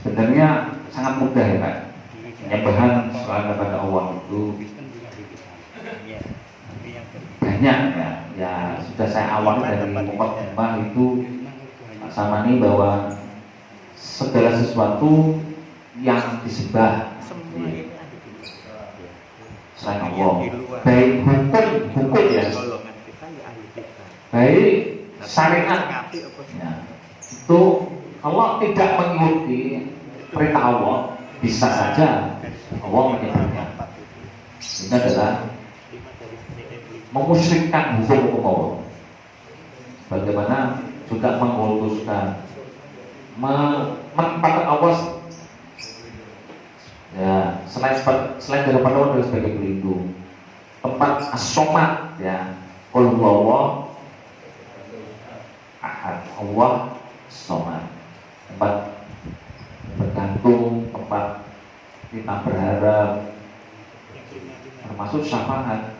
Sebenarnya sangat mudah ya Pak. Penyembahan selain kepada Allah itu banyak ya. Ya sudah saya awali dari mukadimah itu Pak Samani bahwa segala sesuatu yang disembah selain Allah, baik hukum ya, baik syariat ya, itu kalau tidak mengikuti perintah Allah bisa saja Allah menyebutnya ini adalah memusyrikkan hukum Allah. Bagaimana juga mengkultuskan menempatkan Allah ya selain daripada Allah sebagai pelindung, tempat as-somad ya, qul huwallahu ahad, Allah somad, tempat bergantung, tempat kita berharap, termasuk syafaat.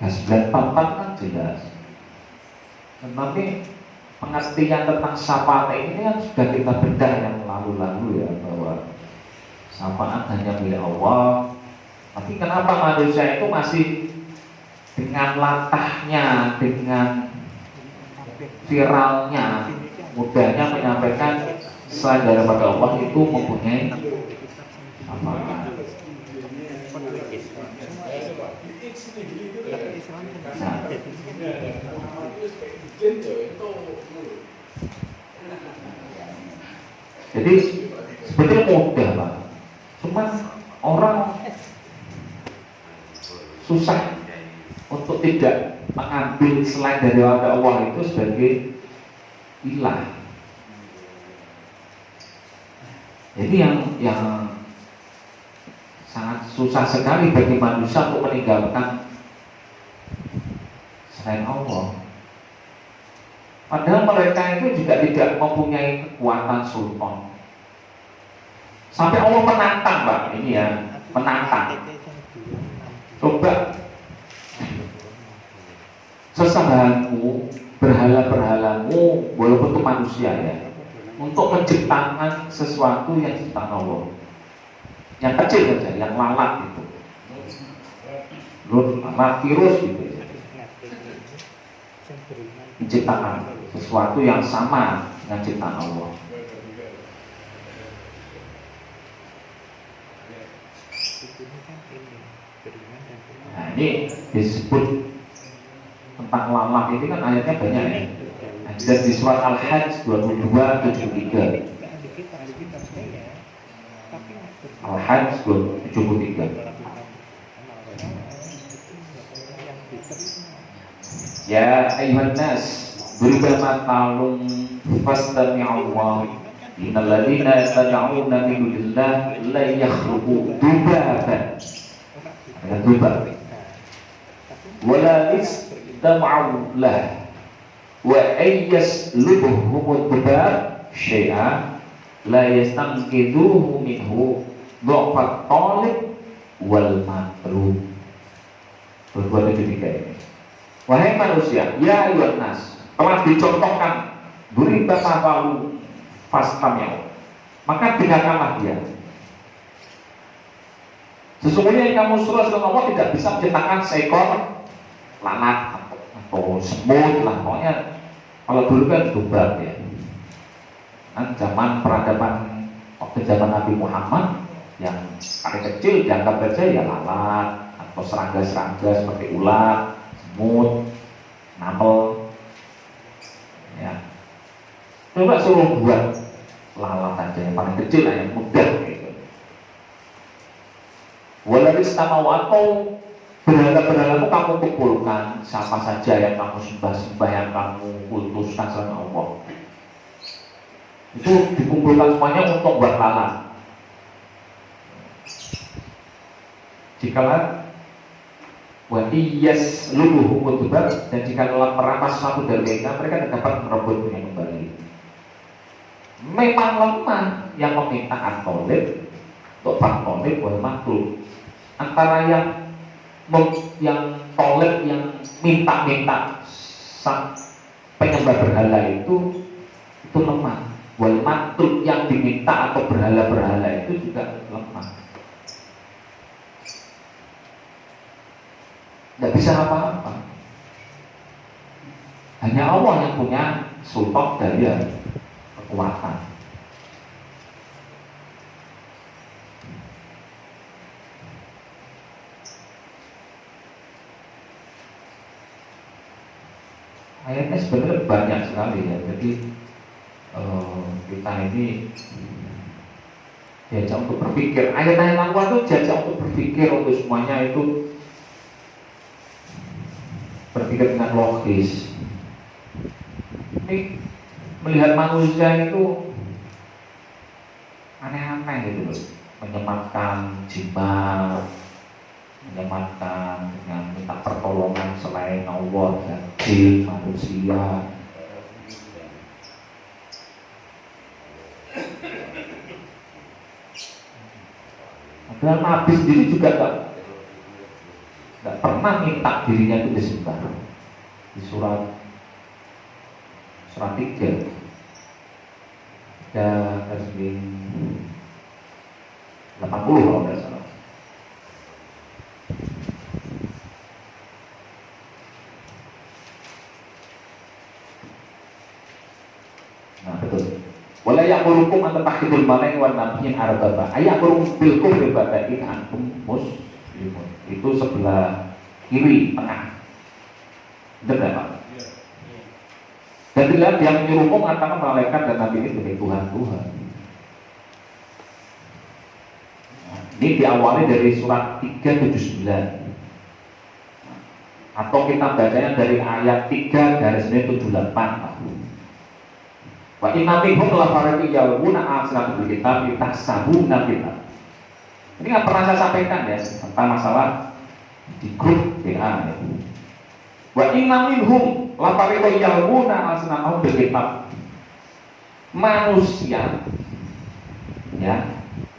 Nah, 94 kan jelas. Tetapi pengertian tentang syafaat ini kan sudah kita bedah yang lalu-lalu ya, bahwa syafaat hanya milik Allah. Tapi kenapa manusia itu masih dengan latahnya, dengan viralnya, mudahnya menyampaikan selain daripada Allah itu mempunyai syafaat. Nah, jadi sebetulnya mudah Pak, cuman orang susah untuk tidak mengambil selain dari Allah itu sebagai ilah. Jadi yang sangat susah sekali bagi manusia untuk meninggalkan selain Allah. Padahal mereka itu juga tidak mempunyai kekuatan sultan. Sampai Allah menantang Pak, ini ya, menantang. Coba sesembahanmu, berhala-berhalamu, walaupun itu manusia ya, untuk menciptakan sesuatu yang diciptakan Allah, yang kecil saja, yang lalat gitu, lalat virus gitu, menciptakan sesuatu yang sama dengan ciptaan Allah. Nah ini disebut tentang lalat ini kan ayatnya banyak ya. Dan di surat Al-Hajj 22:73. Al-Hajj 73. Ya ayuhan nas, duriba matalum fastami'u Allah. Innal ladzina yastami'una min dunillah la yakhluqu dubaban. Ya dubab. Wala istama'u lah. Wa ayyas lubuhum dubab syai'a la yastanqidhuhu minhu dhafat talib wal matlub. 273 ini. Wahai manusia, ya ayuhan nas, telah dicontohkan duriba mafalu fastamiyau, maka dengarkanlah dia. Sesungguhnya yang kamu suruh Allah tidak bisa menciptakan seekor lalat atau semut lah, pokoknya kalau dulu kan dubab ya. Kan zaman peradaban waktu zaman Nabi Muhammad yang paling kecil dianggap saja ya lalat atau serangga-serangga seperti ulat, semut, namel, ya. Coba suruh buat lalat aja yang paling kecil lah, yang mudah gitu. Walaupun sama atau berhala-berhalamu kamu kumpulkan, siapa saja yang kamu sembah-sembah, yang kamu kultuskan sama Allah, itu dikumpulkan semuanya untuk buat lalat. Jikalau wadiyas luluh kutubah, dan jika telah merampas sesuatu dari mereka dapat merebutnya kembali. Memang lemah yang meminta at-tolib untuk at-tolib wal makhluk. antara yang tolek, yang minta-minta sang penyembah berhala itu lemah. Wal matlub yang diminta atau berhala-berhala itu juga lemah. Tidak bisa apa-apa. Hanya Allah yang punya sultan daya, kekuatan. Ayatnya sebenarnya banyak sekali ya. Jadi kita ini diajak untuk berpikir. Ayat-ayat Allah itu diajak untuk berpikir, untuk semuanya itu berpikir dengan logis. Ini melihat manusia itu aneh-aneh gitu loh, menyematkan jimat, menyematkan dengan minta pertolongan selain Allah dan jin, manusia. Padahal Nabi sendiri juga tidak pernah minta dirinya itu disembah. Di surat 3 ya, ayat 80 kalau tidak salah. Nah betul. Wala ya'murukum an tattakhidul malaika wan nabiyyin arbaba. Aya'murukum bil kufri ba'da id antum muslimun. Itu sebelah kiri tengah. Benar ya Pak? Dan tidak dia menyuruhmu mengatakan malaikat dan nabi ini sebagai Tuhan. Nah, ini diawali dari surat 379. Atau kita bacanya dari ayat 3 garis miring 78. Wa inna minhum la fariqan yalwuna a'siratul kitab tahsabuna kitab. Ini nggak pernah saya sampaikan ya tentang masalah di grup WA ya. Wa inna minhum la fariqan yalwuna a'siratul kitab. Manusia ya,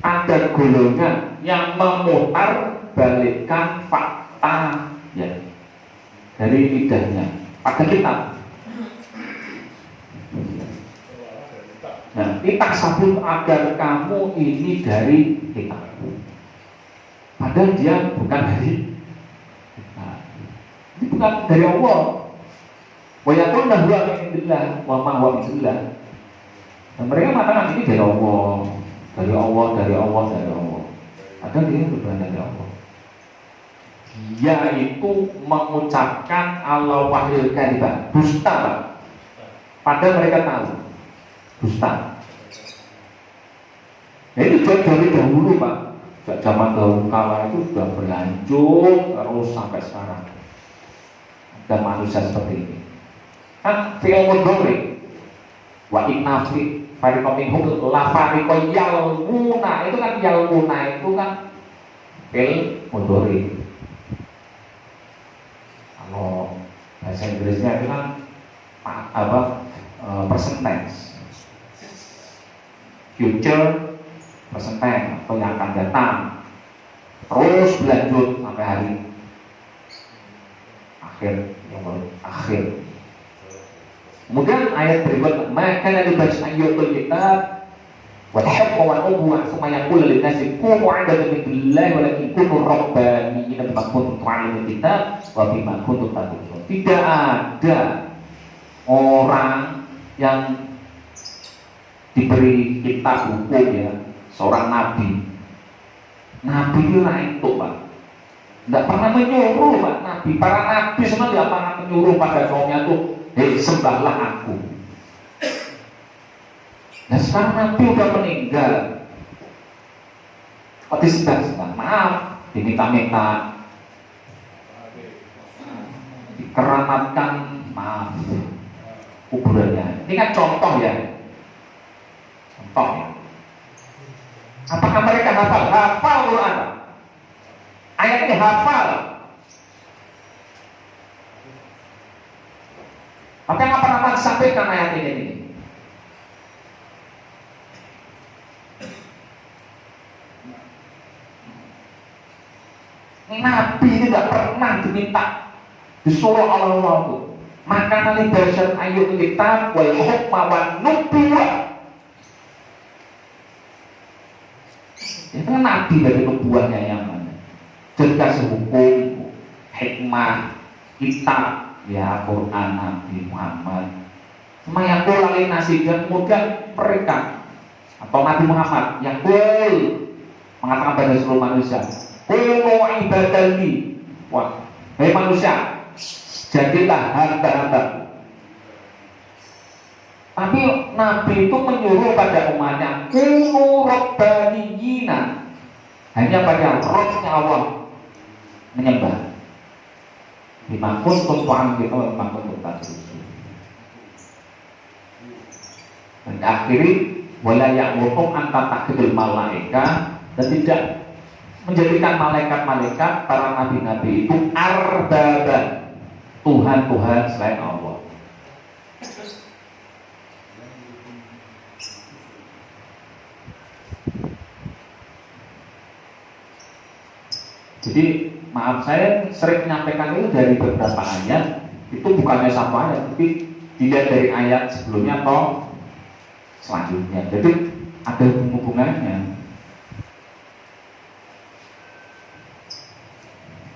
ada golongan yang memutar balikkan fakta ya dari lidahnya pada kitab. Nah, kita sabut agar kamu ini dari kita. Padahal dia bukan dari kita. Ini bukan dari Allah. Wa yaquluna huwa min indillah wa ma huwa min indillah. Dan mereka mengatakan ini dari Allah, dari Allah, dari Allah, dari Allah. Padahal dia bukan dari Allah. Dia itu mengucapkan Allah wahyul kadhibah, dusta Pak. Padahal mereka tahu dusta. Nah, itu dari dahulu Pak. Sejak zaman dahulu kala itu sudah berlanjut terus sampai sekarang. Ada manusia seperti ini. Kan fi'il mudhari. Wa inna fi fariqam minhum la fariqan yalmuna. Itu kan yalmuna itu kan fi'il mudhari. Kalau bahasa Inggrisnya itu kan present tense. Future present tense atau yang akan datang terus berlanjut sampai hari akhir. Kemudian ayat berikut maka dari baca ayatul kitab wa tahaqqa wa ubuwa thumma yaqulu lin nasi kunu 'abdan billahi wa lakin kunu rabbaniyina bima kuntum ta'lamul kitab wa bima kuntum tadrusun. Tidak ada orang yang diberi kitab hukum ya, seorang nabi. Nabi itu naik itu Pak, tidak pernah menyuruh Pak. Para nabi semua tidak pernah menyuruh pada kaumnya tuh, hei sembahlah aku. Nah sekarang nabi udah meninggal, kok disembah? Maaf, diminta-minta, dikeramatkan, maaf, kuburannya. Ini kan contoh ya. Apakah mereka hafal? Hafal Quran. Ayat ini hafal. Apa yang pernah disampaikan ayat ini? Nabi tidak pernah diminta disuruh Allah itu maka libasan ayat kitab wal hukma wan nubuwah. Itu kan Nabi dari nubuahnya yang mana? Dikasih hukum, hikmah, kitab, ya Quran Nabi Muhammad. Cuma yang kulali nasi dan kemudian mereka atau Nabi Muhammad yang mengatakan pada seluruh manusia, mau ibadah ini, wah, hei manusia, jadilah hamba-hamba. Tapi Nabi itu menyuruh pada umatnya, kunu rabbaniyina, hanya pada rohnya Allah menyembah. Dimakun tumpang kita dimakun tumpang terus. Dan akhiri wala ya'murukum an tattakhidul malaika, dan tidak menjadikan malaikat-malaikat para nabi-nabi itu arbaba, Tuhan-Tuhan selain Allah. Jadi maaf saya sering menyampaikan itu dari beberapa ayat, itu bukannya satu ayat, tapi dilihat dari ayat sebelumnya atau selanjutnya. Jadi ada hubungannya.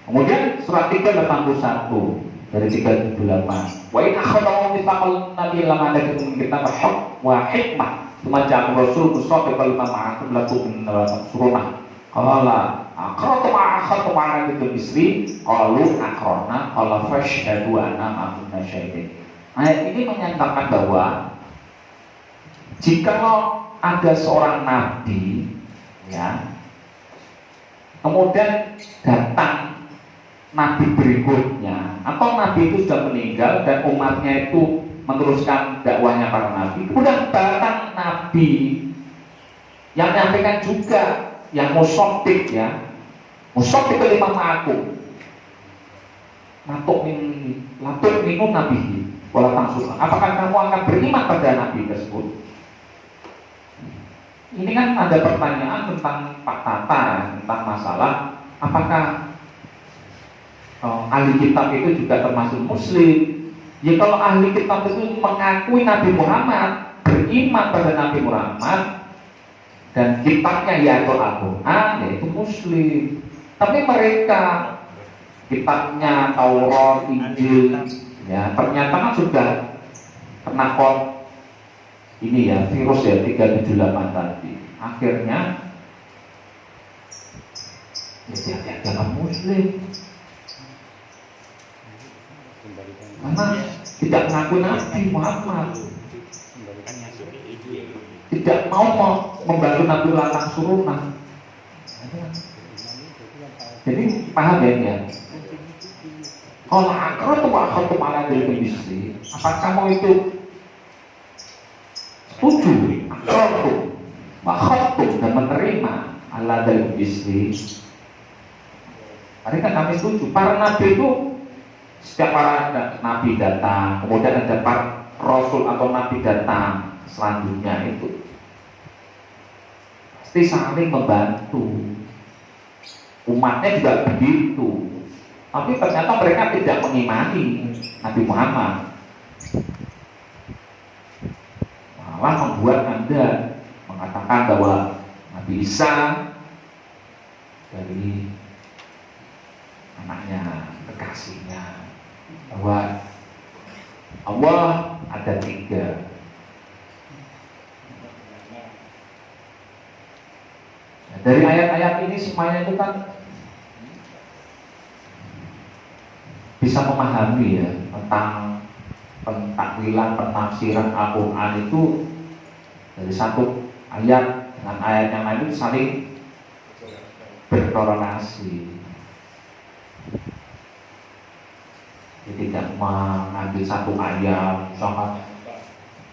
Kemudian surat 381 dari 378. Wa in akhadallahu mitsaqal nabi lamma adakum kitab al-haq wa hikmah tsumma ja'akum rasul musaddiqan lima ma'akum lakum surunah. Qala aqratu ma'akhatu ma'ana bil misri qalu aqrarna qala fashhadu anna ma'akum syahidin. Ayat ini menyatakan bahwa jika ada seorang nabi, ya, kemudian datang nabi berikutnya, atau nabi itu sudah meninggal dan umatnya itu meneruskan dakwahnya para nabi, kemudian datang nabi yang menyampaikan juga, yang musaddiq, ya, musaddiq lima ma'akum, latuk minum nabi wala tangsur. Apakah kamu akan beriman pada nabi tersebut? Ini kan ada pertanyaan tentang Pak Tata, tentang masalah apakah ahli kitab itu juga termasuk muslim. Ya kalau ahli kitab itu mengakui Nabi Muhammad, beriman pada Nabi Muhammad dan kitabnya yaitu Al-Quran, yaitu muslim. Tapi mereka kitabnya Taurat, Injil, ya ternyata kan sudah kena ini ya, virus ya 378 tadi. Akhirnya ya jangan muslim karena tidak mengaku Nabi Muhammad, tidak mau membantu Nabi latang surunah. Jadi paham ya? Kalau akro tuh akro tuh malah dari bisnis. Apa kamu itu setuju, akrotu, makhatu, dan menerima Allah dari bisnis? Mereka kami setuju. Para nabi itu setiap para nabi datang, kemudian ada para rasul atau nabi datang selanjutnya itu pasti saling membantu. Umatnya juga begitu. Tapi ternyata mereka tidak mengimani Nabi Muhammad, malah membuat Anda mengatakan bahwa Nabi Isa dari anaknya, kekasihnya, bahwa Allah ada 3. Nah, dari ayat-ayat ini semuanya itu kan bisa memahami ya tentang pentakwilan, penafsiran Al-Quran itu dari satu ayat dengan ayat yang lain itu saling berkorelasi. Jadi tidak mengambil satu ayat misalkan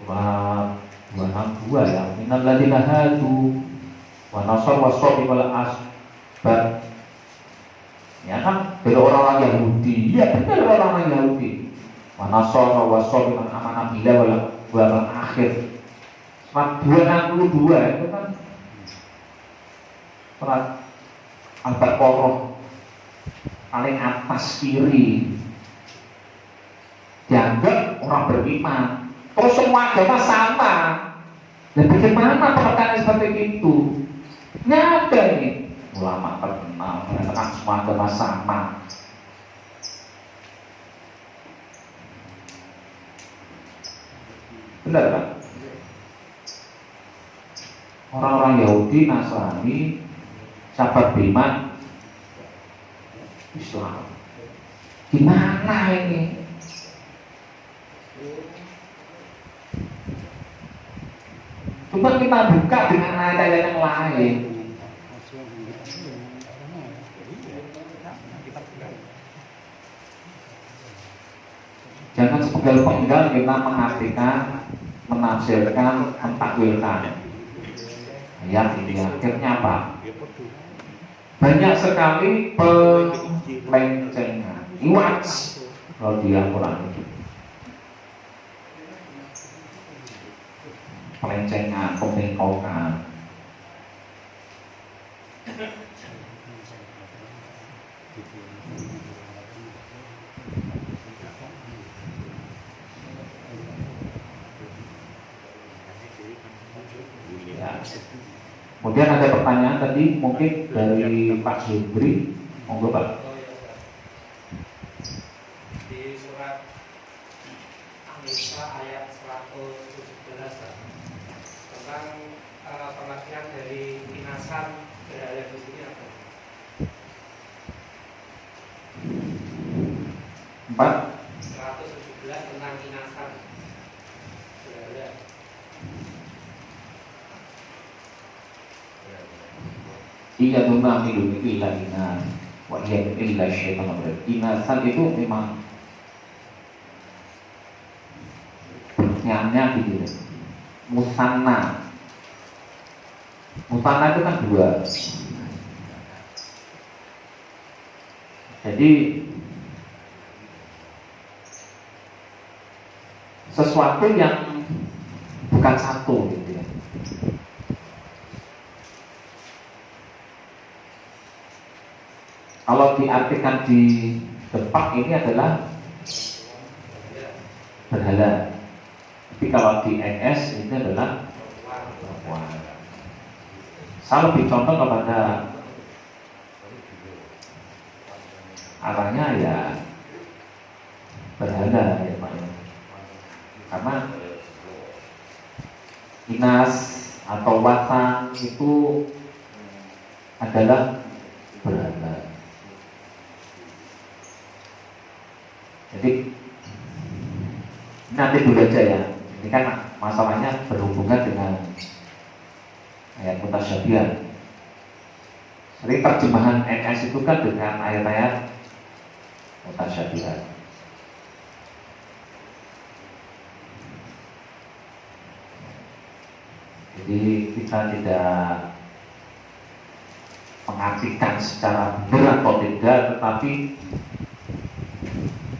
surat 262 ya, minal ladzina hadu wa nasar wa sabi wal asbat, ya kan, dari orang-orang Yahudi. Ya benar, orang-orang Yahudi. Wa nasar wa sabi man amana billah wal akhir. Surat 262 itu kan surat Al-Baqarah paling atas kiri, dianggap orang beriman. Terus semua agama sama. Dan bagaimana pengertian seperti itu? Nggak ada ini. Ulama terkenal mengatakan semua agama sama. Benar kan? Orang-orang Yahudi, Nasrani, sahabat beriman, Islam. Gimana ini? Coba kita buka dengan ayat-ayat yang lain. Jangan sepenggal-penggal kita mengartikan, menafsirkan, mentakwilkan. Ayat ini akhirnya apa? Banyak sekali pelencengan, iwats kalau di Al-Quran itu. Pelencengan, pembengkokan. Ya. Kemudian ada pertanyaan tadi mungkin dari Pak Zubri, monggo Pak. Di surat An-Nisa ayat 117 tentang pengertian dari inasan berada di sini apa? 117 tentang inasan berada. Iya duna milu illa inas wa iya illa syaitan rajim. Inasan itu memang pengertiannya gitu. Musanna. Musanna itu kan dua. Jadi sesuatu yang bukan satu gitu ya. Kalau diartikan di depan ini adalah berhala. Tapi kalau di NS ini adalah perempuan. Saya lebih contoh kepada arahnya ya berhala ya Pak. Karena inas atau watan itu adalah berhala. Jadi nanti dulu aja ya. Ini kan masalahnya berhubungan dengan ayat mutasyabihat. Jadi terjemahan NS itu kan dengan ayat-ayat mutasyabihat. Jadi kita tidak mengartikan secara benar atau tidak, tetapi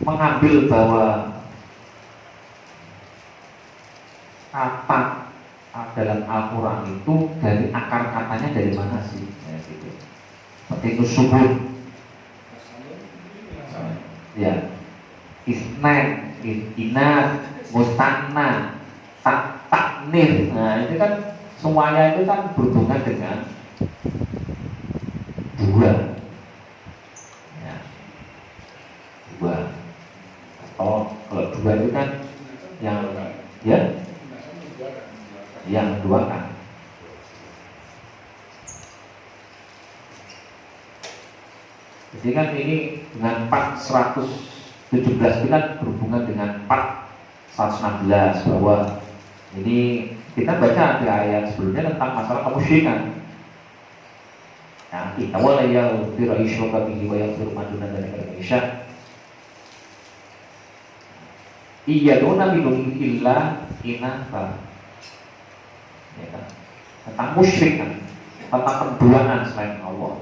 mengambil bahwa kata dalam Al-Quran itu dari akar katanya dari mana sih? Ya, gitu. Seperti itu subur, ya, isnan, inas, mustanna, taknir. Nah itu kan semuanya itu kan berhubungan dengan dua, ya, dua. Atau kalau dua itu kan yang ya yang dua kan. Jadi kan ini dengan 117 itu kan berhubungan dengan 116 bahwa ini kita baca di ayat sebelumnya tentang masalah kemusyrikan. Nah, kita wala yaghfiru ayyushraka bihi wa yaghfiru ma duna dzalika liman yasha. Iyaduna min illa inatha. Ya kan? Tentang musyrik kan, tentang perduaan selain Allah.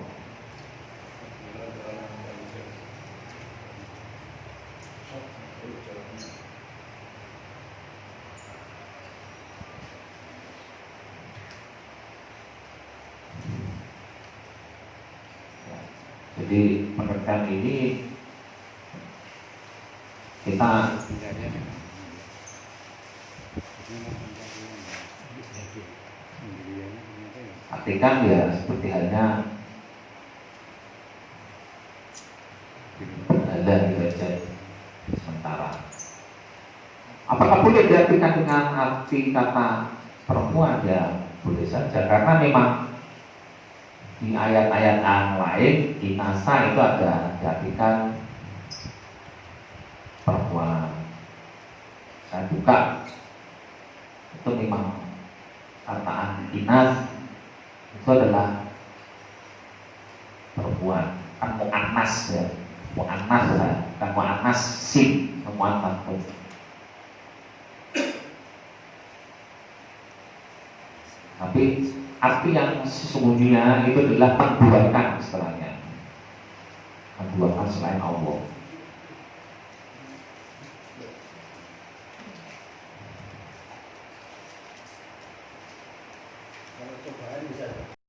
Jadi pengertian ini kita artikan ya seperti halnya berada di wajah sementara. Apakah boleh diartikan dengan arti kata perempuan? Ya boleh saja, karena memang di ayat-ayat yang lain inasa itu ada diartikan perempuan. Saya buka itu memang kataan inas itu adalah perempuan, kan mu'annas ya, mu'annas ya, kan mu'annas sim, mu'annas. Tapi arti yang sesungguhnya itu adalah perbuatan istilahnya, perbuatan selain Allah. Kalau cobaan bisa